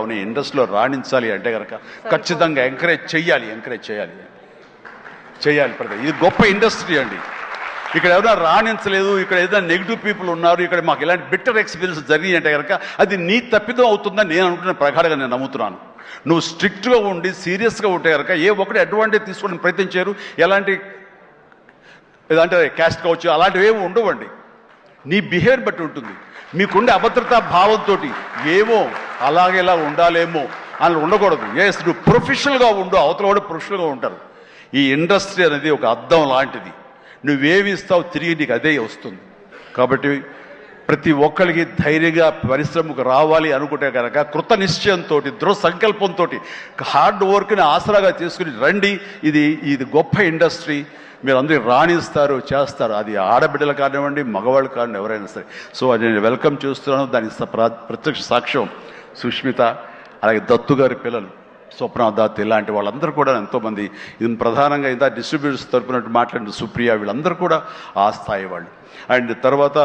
కావున ఇండస్ట్రీలో రాణించాలి అంటే కనుక ఖచ్చితంగా ఎంకరేజ్ చేయాలి ప్రతి. ఇది గొప్ప ఇండస్ట్రీ అండి. ఇక్కడ ఏదైనా రాణించలేదు, ఇక్కడ ఏదైనా నెగిటివ్ పీపుల్ ఉన్నారు, ఇక్కడ మాకు ఇలాంటి బిట్టర్ ఎక్స్పీరియన్స్ జరిగి అంటే కనుక అది నీ తప్పిదం అవుతుందని నేను అనుకున్న ప్రకారంగా నేను నమ్ముతున్నాను. నువ్వు స్ట్రిక్ట్గా ఉండి సీరియస్గా ఉంటే కనుక ఏ ఒక్కటి అడ్వాంటేజ్ తీసుకోవడం ప్రయత్నించారు. ఎలాంటి ఏదంటే క్యాస్ట్ కావచ్చు అలాంటివి ఏమి ఉండవండి. నీ బిహేవియర్ బట్టి ఉంటుంది. మీకుండే అభద్రతా భావంతో ఏమో అలాగేలా ఉండాలేమో అని ఉండకూడదు. నువ్వు ప్రొఫెషనల్గా ఉండు, అవతల కూడా ప్రొఫెషనల్గా ఉంటారు. ఈ ఇండస్ట్రీ అనేది ఒక అద్దం లాంటిది. నువ్వేమి ఇస్తావు తిరిగి నీకు అదే వస్తుంది. కాబట్టి ప్రతి ఒక్కరికి ధైర్యంగా పరిశ్రమకు రావాలి అనుకుంటే కనుక కృత నిశ్చయంతో దృఢ సంకల్పంతో హార్డ్ వర్క్ని ఆసరాగా తీసుకుని రండి. ఇది గొప్ప ఇండస్ట్రీ. మీరు అందరూ రాణిస్తారు, చేస్తారు. అది ఆడబిడ్డలు కానివ్వండి, మగవాళ్ళు కానివ్వండి, ఎవరైనా సరే. సో అది నేను వెల్కమ్ చేస్తున్నాను. దానికి ప్రత్యక్ష సాక్ష్యం సుష్మిత, అలాగే దత్తు గారి పిల్లలు స్వప్న దత్, ఇలాంటి వాళ్ళందరూ కూడా ఎంతోమంది. ఇది ప్రధానంగా ఇంత డిస్ట్రిబ్యూటర్స్ తరపున మాట్లాడిన సుప్రియ, వీళ్ళందరూ కూడా ఆ స్థాయి వాళ్ళు. అండ్ తర్వాత